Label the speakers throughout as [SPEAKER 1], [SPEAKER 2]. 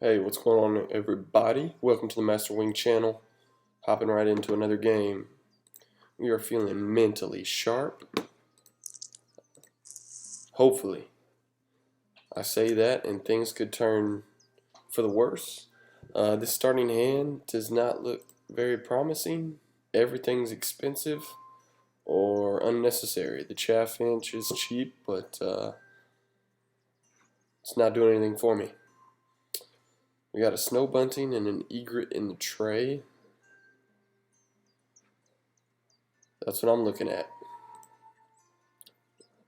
[SPEAKER 1] Hey, what's going on, everybody? Welcome to the Master Wing channel. Hopping right into another game. We are feeling mentally sharp. Hopefully. I say that and things could turn for the worse. This starting hand does not look very promising. Everything's expensive or unnecessary. The chaff inch is cheap, but it's not doing anything for me. We got a snow bunting and an egret in the tray. That's what I'm looking at.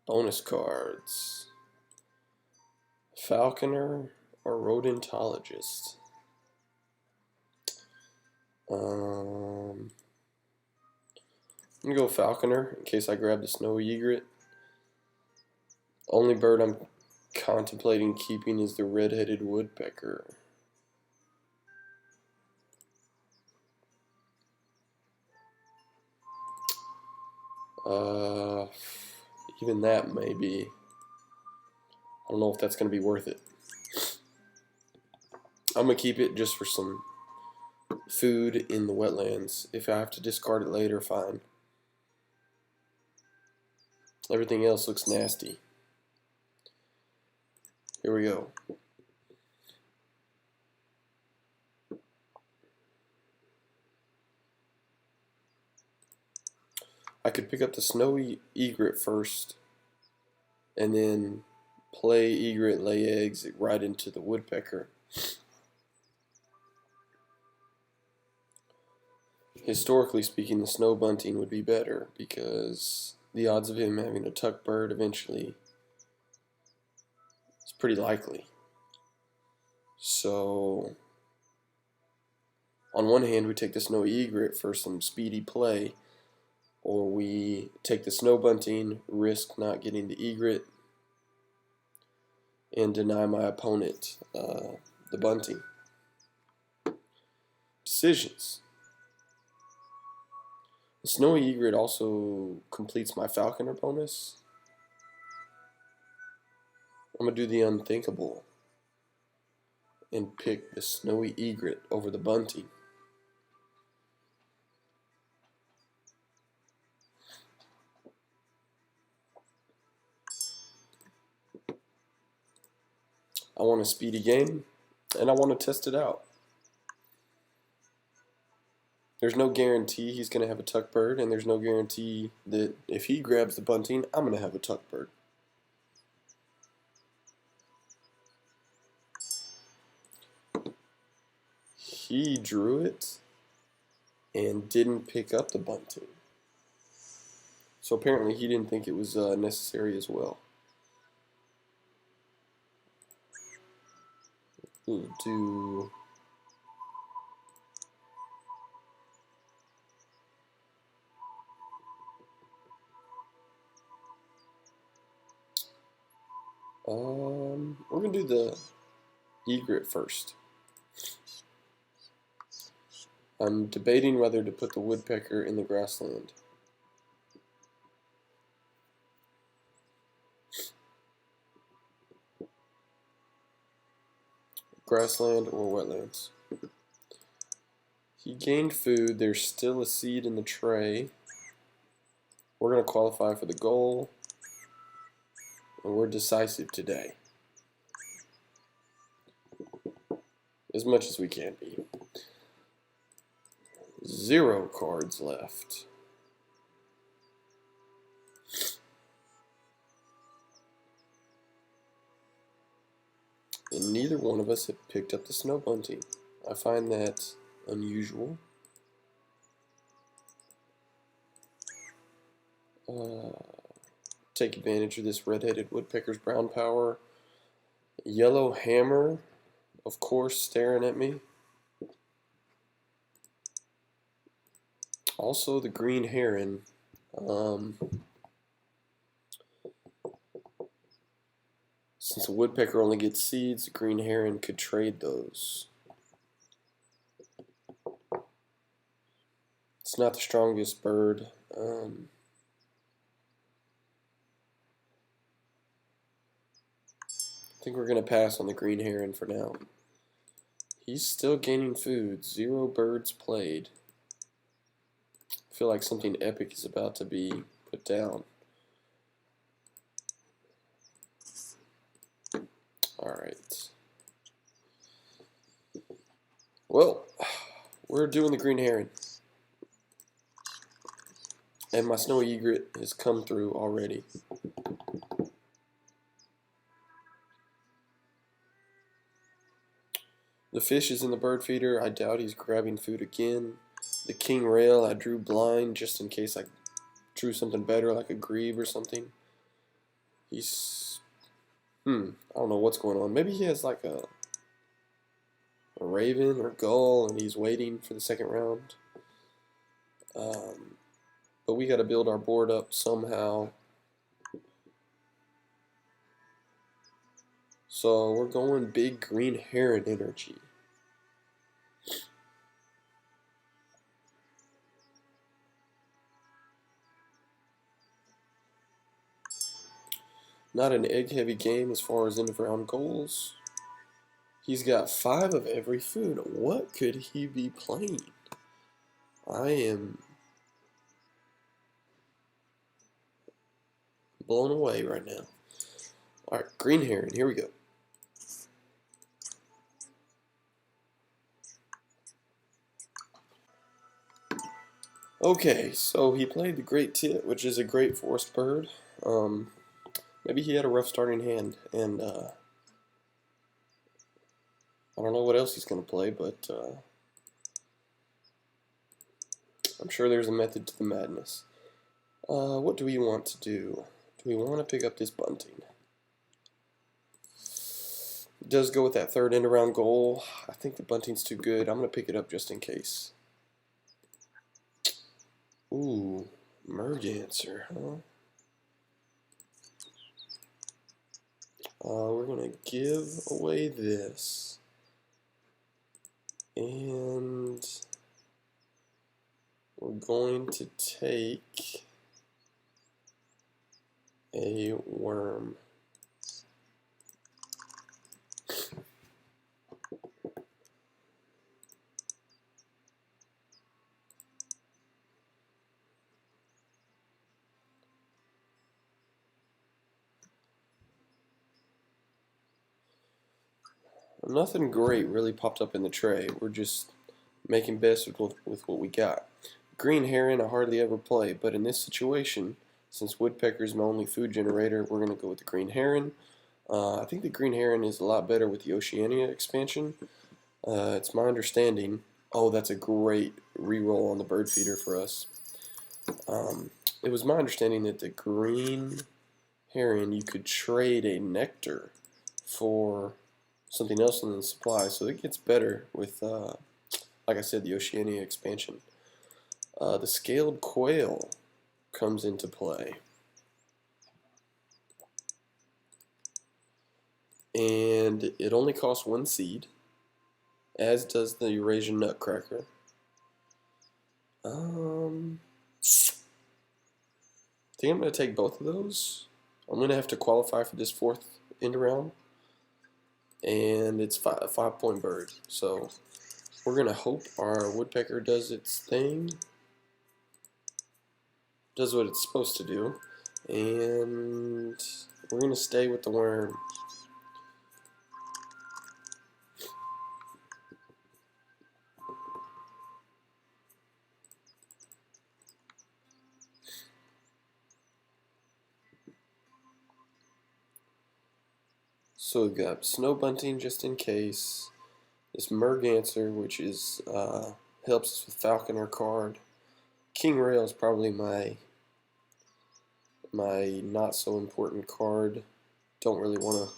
[SPEAKER 1] Bonus cards. Falconer or rodentologist. I'm gonna go falconer in case I grab the snowy egret. Only bird I'm contemplating keeping is the red-headed woodpecker. Even that may be. I don't know if that's gonna be worth it. I'm gonna keep it just for some food in the wetlands. If I have to discard it later, fine. Everything else looks nasty. Here we go. I could pick up the snowy egret first and then play egret, lay eggs right into the woodpecker. Historically speaking, the snow bunting would be better because the odds of him having a tuck bird eventually is pretty likely. So, on one hand, we take the snowy egret for some speedy play, or we take the snow bunting, risk not getting the egret, and deny my opponent the bunting. Decisions. The snowy egret also completes my falconer bonus. I'm going to do the unthinkable and pick the snowy egret over the bunting. I want a speedy game, and I want to test it out. There's no guarantee he's going to have a tuck bird, and there's no guarantee that if he grabs the bunting, I'm going to have a tuck bird. He drew it and didn't pick up the bunting. So apparently he didn't think it was necessary as well. We'll do we're gonna do the egret first. I'm debating whether to put the woodpecker in the grassland. Grassland or wetlands. He gained food. There's still a seed in the tray. We're going to qualify for the goal. And we're decisive today. As much as we can be. 0 cards left. And neither one of us have picked up the snow bunting. I find that unusual. Take advantage of this red-headed woodpecker's brown power. Yellow hammer, of course, staring at me. Also the green heron. Since a woodpecker only gets seeds, the green heron could trade those. It's not the strongest bird. I think we're going to pass on the green heron for now. He's still gaining food. 0 birds played. I feel like something epic is about to be put down. Alright. Well, we're doing the green heron. And my snowy egret has come through already. The fish is in the bird feeder. I doubt he's grabbing food again. The king rail, I drew blind just in case I drew something better like a grebe or something. He's... I don't know what's going on. Maybe he has like a raven or gull and he's waiting for the second round. But we got to build our board up somehow. So we're going big green heron energy. Not an egg-heavy game as far as end-of-round goals. He's got 5 of every food. What could he be playing? I am blown away right now. Alright, green heron, here we go. Okay, so he played the great tit, which is a great forest bird. Maybe he had a rough starting hand, and I don't know what else he's going to play, but I'm sure there's a method to the madness. What do we want to do? Do we want to pick up this bunting? It does go with that third end around goal. I think the bunting's too good. I'm going to pick it up just in case. Ooh, merganser, huh? We're going to give away this. And we're going to take a worm. Nothing great really popped up in the tray. We're just making best with what we got. Green heron I hardly ever play, but in this situation, since woodpecker is my only food generator, we're going to go with the green heron. I think the green heron is a lot better with the Oceania expansion. It's my understanding. Oh, that's a great reroll on the bird feeder for us. It was my understanding that the green heron, you could trade a nectar for something else in the supply, so it gets better with, like I said, the Oceania expansion. The scaled quail comes into play. And it only costs 1 seed, as does the Eurasian nutcracker. I think I'm going to take both of those. I'm going to have to qualify for this 4th end round. And it's a 5-point bird. So we're going to hope our woodpecker does its thing. Does what it's supposed to do. And we're going to stay with the worm. So we've got snow bunting just in case. This merganser, which is helps us with falconer card. King rail is probably my not so important card. Don't really want to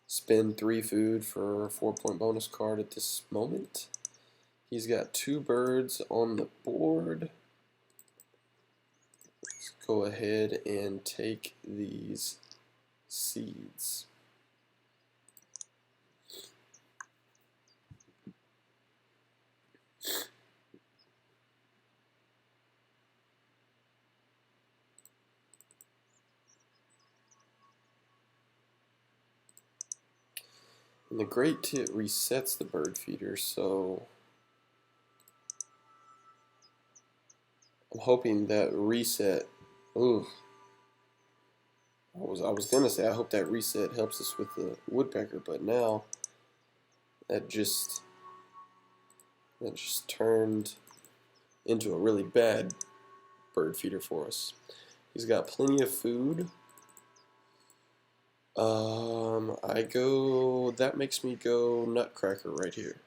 [SPEAKER 1] spend 3 food for a 4-point bonus card at this moment. He's got 2 birds on the board. Let's go ahead and take these seeds. And the great tit resets the bird feeder, so I'm hoping that reset. Ooh, I was gonna say I hope that reset helps us with the woodpecker, but now that just turned into a really bad bird feeder for us. He's got plenty of food. That makes me go Nutcracker right here.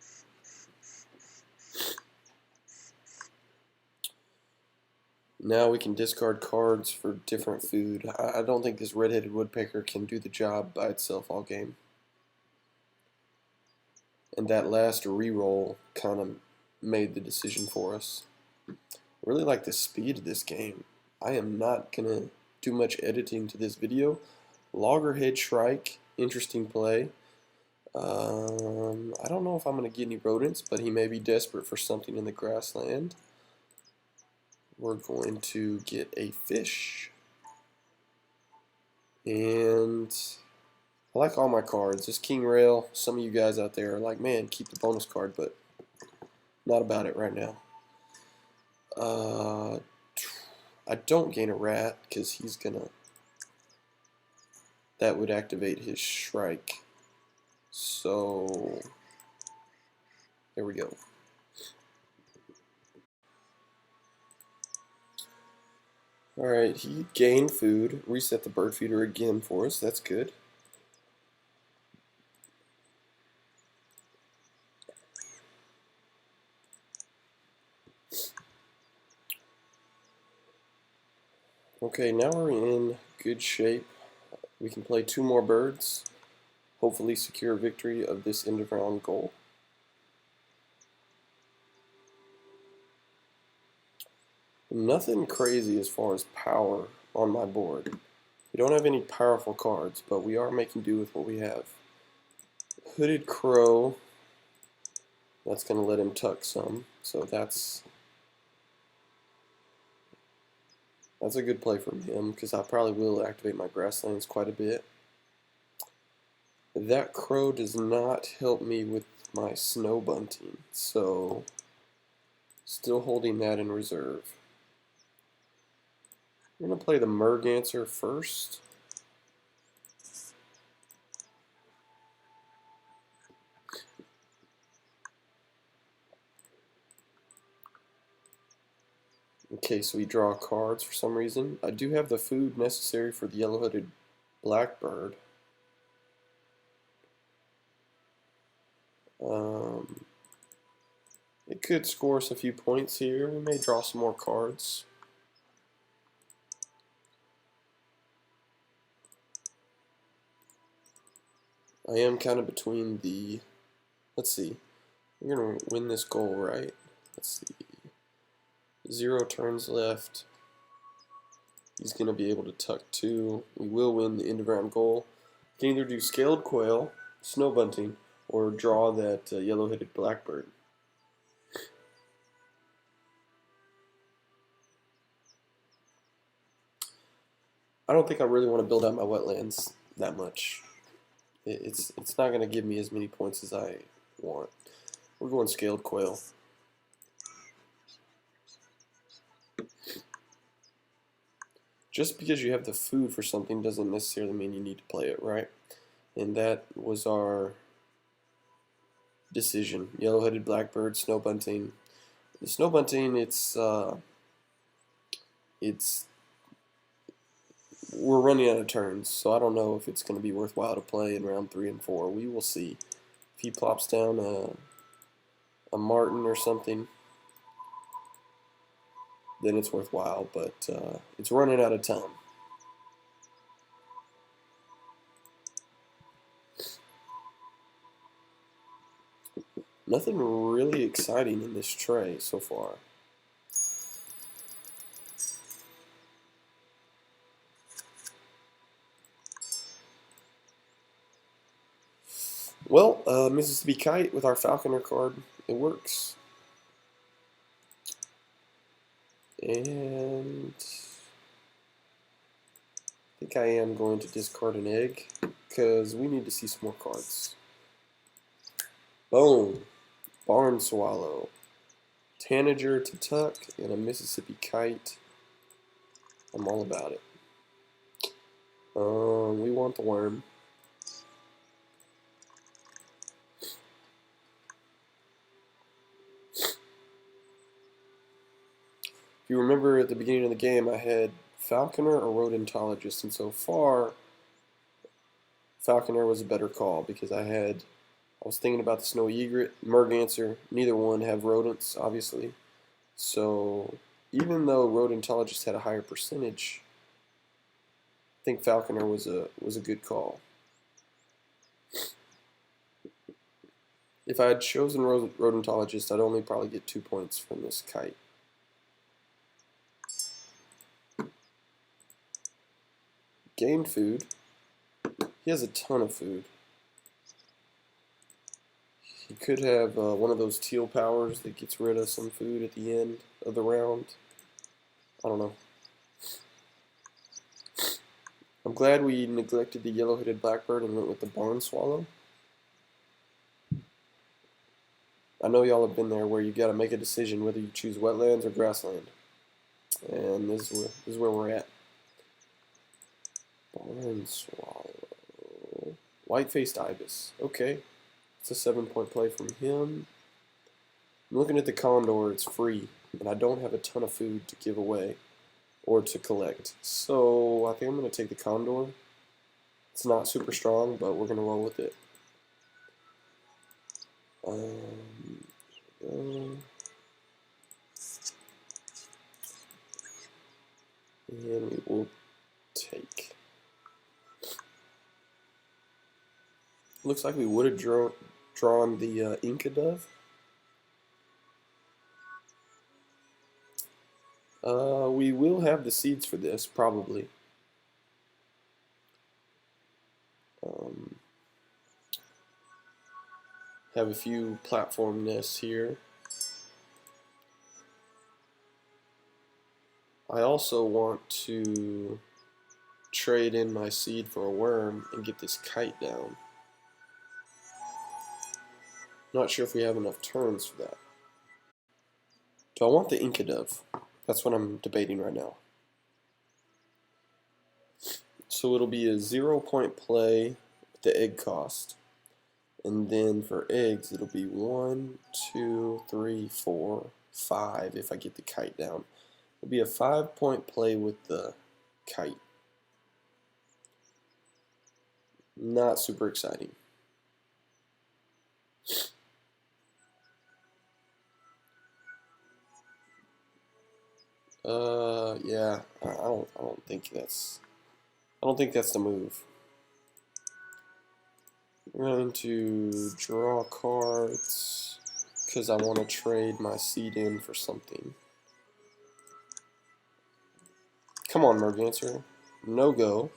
[SPEAKER 1] Now we can discard cards for different food. I don't think this red-headed woodpecker can do the job by itself all game. And that last reroll kind of made the decision for us. I really like the speed of this game. I am not going to do much editing to this video. Loggerhead Shrike, interesting play. I don't know if I'm going to get any rodents, but he may be desperate for something in the grassland. We're going to get a fish. And I like all my cards. This King Rail, some of you guys out there are like, man, keep the bonus card, but not about it right now. I don't gain a rat because he's gonna. That would activate his Shrike. So there we go. Alright, he gained food, reset the bird feeder again for us, that's good. Okay, now we're in good shape. We can play 2 more birds, hopefully secure victory of this end of round goal. Nothing crazy as far as power on my board. We don't have any powerful cards, but we are making do with what we have. Hooded Crow, that's going to let him tuck some, so that's a good play from him, because I probably will activate my grasslands quite a bit. That crow does not help me with my snow bunting, so still holding that in reserve. I'm going to play the Merganser first. Okay, so we draw cards for some reason. I do have the food necessary for the yellow-hooded blackbird. It could score us a few points here. We may draw some more cards. I am kind of between the... Let's see. We're going to win this goal, right? Let's see. 0 turns left. He's going to be able to tuck 2. We will win the end of round goal. We can either do scaled quail, snow bunting, or draw that yellow-headed blackbird. I don't think I really want to build out my wetlands that much. It's not going to give me as many points as I want. We're going scaled quail. Just because you have the food for something doesn't necessarily mean you need to play it, right? And that was our decision. Yellow-headed blackbird, snow bunting. The snow bunting, we're running out of turns, so I don't know if it's going to be worthwhile to play in round 3 and 4. We will see. If he plops down a martin or something, then it's worthwhile, but it's running out of time. Nothing really exciting in this tray so far. Well, Mississippi Kite with our Falconer card, it works. And I think I am going to discard an egg because we need to see some more cards. Boom. Barn swallow. Tanager to tuck and a Mississippi kite. I'm all about it. We want the worm. If you remember at the beginning of the game, I had falconer or rodentologist, and so far, falconer was a better call because I was thinking about the snowy egret, merganser. Neither one have rodents, obviously. So even though rodentologist had a higher percentage, I think falconer was a good call. If I had chosen rodentologist, I'd only probably get 2 points from this kite. Gained food. He has a ton of food. He could have one of those teal powers that gets rid of some food at the end of the round. I don't know. I'm glad we neglected the yellow-headed blackbird and went with the barn swallow. I know y'all have been there where you got to make a decision whether you choose wetlands or grassland. And this is where we're at. Barn swallow. White-faced ibis. Okay. It's a 7-point play from him. I'm looking at the condor. It's free. And I don't have a ton of food to give away or to collect. So I think I'm going to take the condor. It's not super strong, but we're going to roll with it. And we will take. Looks like we would have drawn the Inca dove. We will have the seeds for this, probably. Have a few platform nests here. I also want to trade in my seed for a worm and get this kite down. Not sure if we have enough turns for that. Do I want the Inca dove? That's what I'm debating right now. So it'll be a 0-point play with the egg cost. And then for eggs, it'll be 1, 2, 3, 4, 5 if I get the kite down. It'll be a 5-point play with the kite. Not super exciting. Yeah, I don't think that's the move. I'm going to draw cards because I want to trade my seed in for something. Come on, merganser. No go.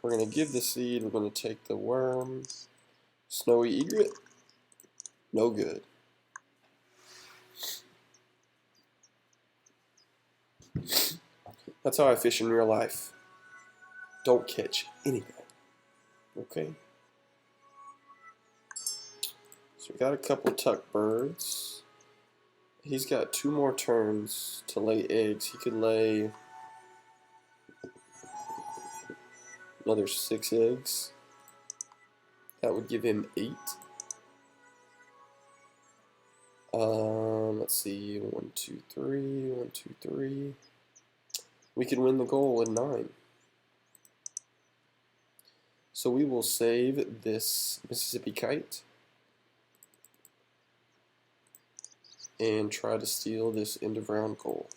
[SPEAKER 1] We're going to give the seed. We're going to take the worm. Snowy egret. No good. That's how I fish in real life. Don't catch anything. Okay. So we got a couple tuck birds. He's got 2 more turns to lay eggs. He could lay another 6 eggs. That would give him 8. Let's see. 1, 2, 3. 1, 2, 3. We could win the goal with 9. So we will save this Mississippi kite and try to steal this end of round goal.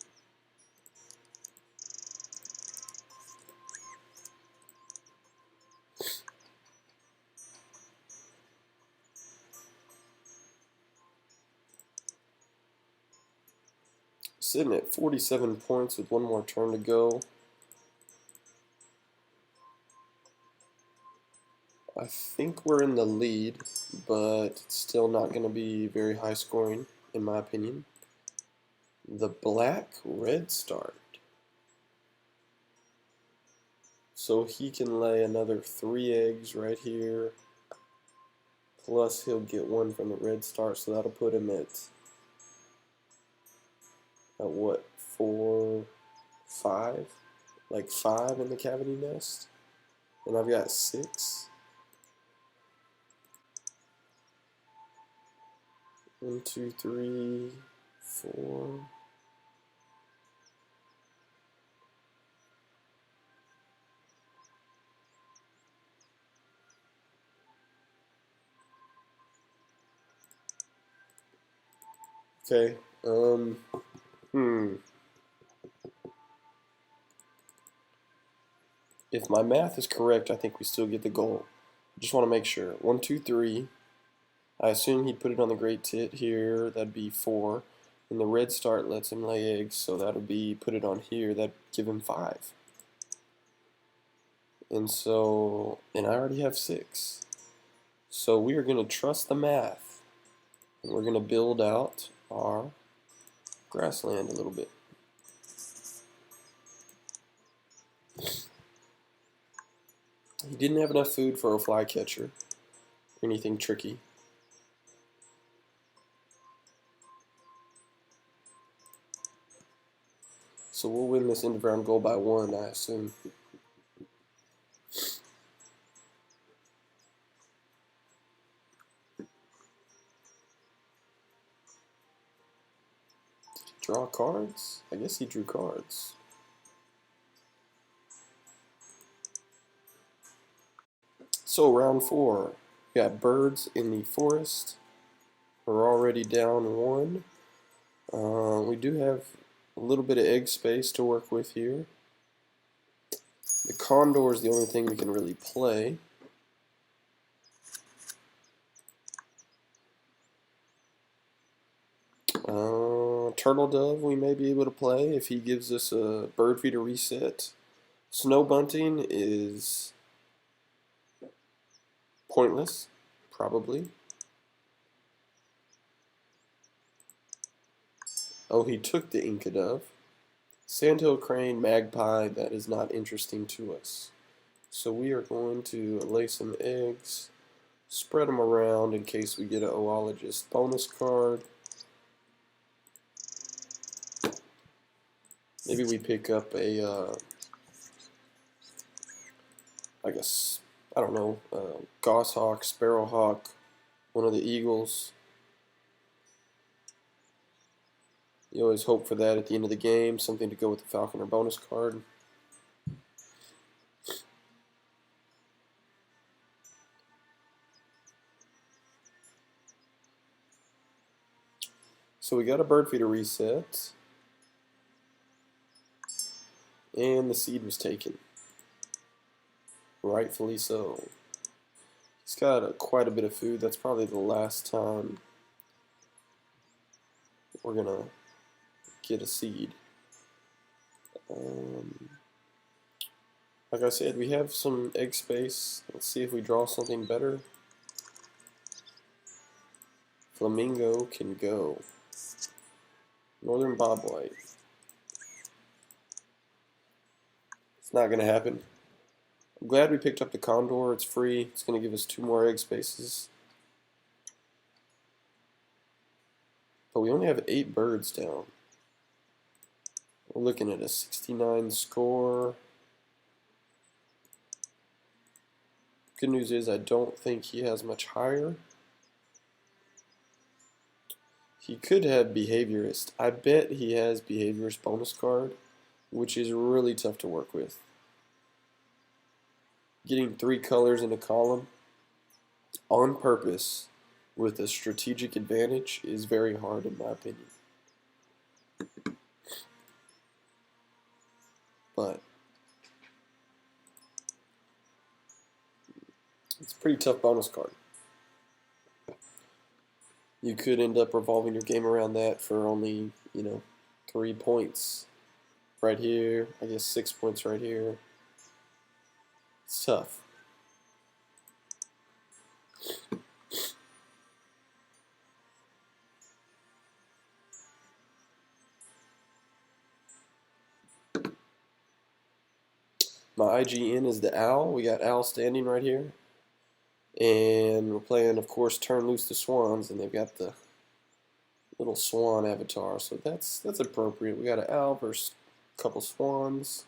[SPEAKER 1] Sitting at 47 points with 1 more turn to go. I think we're in the lead, but it's still not going to be very high scoring, in my opinion. The black red start. So he can lay another 3 eggs right here. Plus he'll get 1 from the red start, so that'll put him at what, 4, 5? Like 5 in the cavity nest. And I've got 6. 1, 2, 3, 4. Okay. If my math is correct, I think we still get the goal. Just want to make sure. 1, 2, 3. I assume he'd put it on the great tit here. That'd be 4. And the red start lets him lay eggs, so that'll be, put it on here. That'd give him 5. And so, and I already have 6. So we are going to trust the math. And we're going to build out our grassland a little bit. He didn't have enough food for a flycatcher or anything tricky. So we'll win this end of round goal by 1, I assume. Did he draw cards? I guess he drew cards. So round 4, we got birds in the forest. We're already down 1. We do have a little bit of egg space to work with here. The condor is the only thing we can really play. Turtle dove we may be able to play if he gives us a bird feeder reset. Snow bunting is pointless, probably. Oh, he took the Inca dove. Sandhill crane, magpie, that is not interesting to us. So we are going to lay some eggs, spread them around in case we get an oologist bonus card. Maybe we pick up a, I guess, I don't know, goshawk, sparrowhawk, one of the eagles. You always hope for that at the end of the game, something to go with the falcon or bonus card. So we got a bird feeder reset, and the seed was taken. Rightfully so. He's got quite a bit of food. That's probably the last time we're gonna get a seed. Like I said, we have some egg space. Let's see if we draw something better. Flamingo can go. Northern bobwhite. It's not gonna happen. I'm glad we picked up the condor. It's free. It's gonna give us 2 more egg spaces. But we only have 8 birds down. We're looking at a 69 score. Good news is I don't think he has much higher. He could have behaviorist. I bet he has behaviorist bonus card, which is really tough to work with. Getting 3 colors in a column on purpose with a strategic advantage is very hard in my opinion. But it's a pretty tough bonus card. You could end up revolving your game around that for only, 3 points right here. I guess 6 points right here. It's tough. My IGN is the owl. We got owl standing right here. And we're playing, of course, Turn Loose the Swans, and they've got the little swan avatar, so that's appropriate. We got an owl versus a couple swans.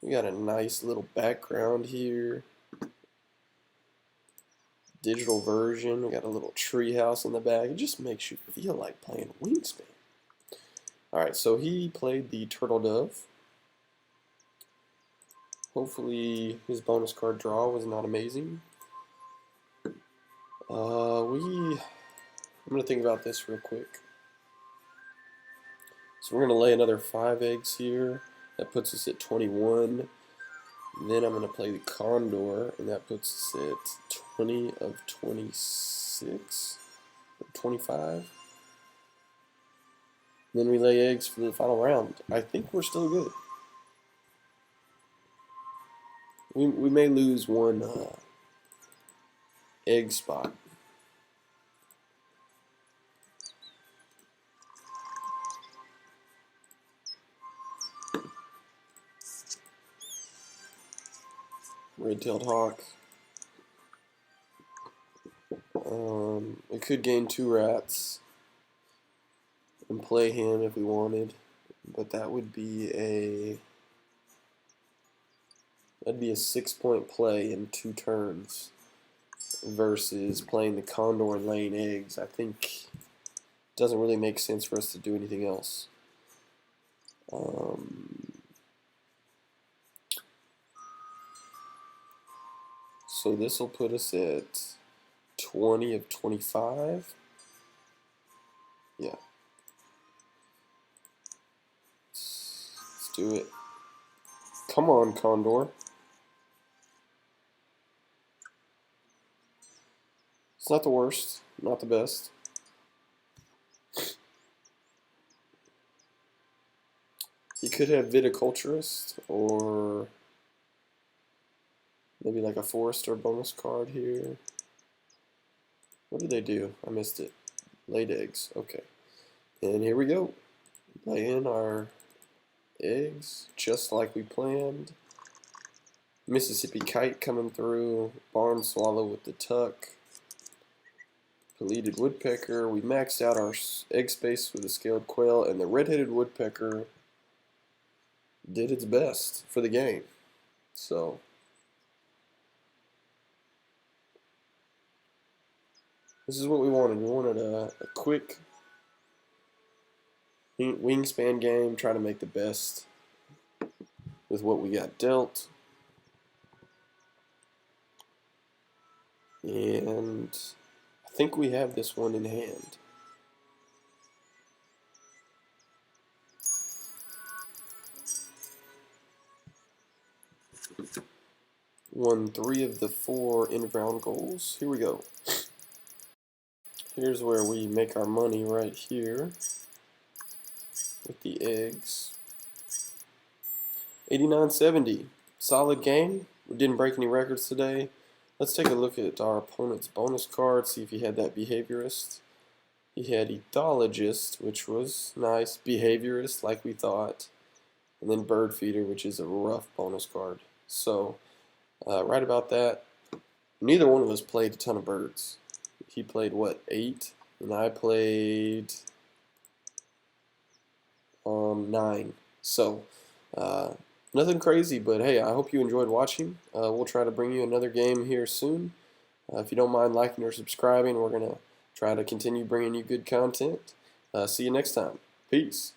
[SPEAKER 1] We got a nice little background here. Digital version. We got a little tree house in the back. It just makes you feel like playing Wingspan. Alright, so he played the Turtle Dove. Hopefully his bonus card draw was not amazing. I'm going to think about this real quick. So we're going to lay another 5 eggs here. That puts us at 21. Then I'm going to play the Condor, and that puts us at 20 of 26, or 25. Then we lay eggs for the final round. I think we're still good. We may lose one egg spot. Red-tailed hawk. We could gain 2 rats and play him if we wanted, but that would be that'd be a 6-point play in 2 turns versus playing the Condor and laying eggs. I think it doesn't really make sense for us to do anything else. So this will put us at 20 of 25. Yeah. Let's do it. Come on, Condor. It's not the worst, not the best. You could have Viticulturist or maybe like a Forester bonus card here. What did they do? I missed it. Laid eggs. Okay. And here we go. Lay in our eggs just like we planned. Mississippi Kite coming through. Barn Swallow with the tuck. Pelleted Woodpecker. We maxed out our egg space with the Scaled Quail, and the Red-headed Woodpecker did its best for the game. So this is what we wanted. We wanted a quick Wingspan game, try to make the best with what we got dealt. And I think we have this one in hand. Won 3 of the 4 in-round goals. Here we go. Here's where we make our money right here with the eggs. 89-70. Solid game. We didn't break any records today. Let's take a look at our opponent's bonus card, see if he had that Behaviorist. He had Ethologist, which was nice. Behaviorist, like we thought. And then Bird Feeder, which is a rough bonus card. So, right about that. Neither one of us played a ton of birds. He played, what, 8? And I played 9. So, nothing crazy, but hey, I hope you enjoyed watching. We'll try to bring you another game here soon. If you don't mind liking or subscribing, we're going to try to continue bringing you good content. See you next time. Peace.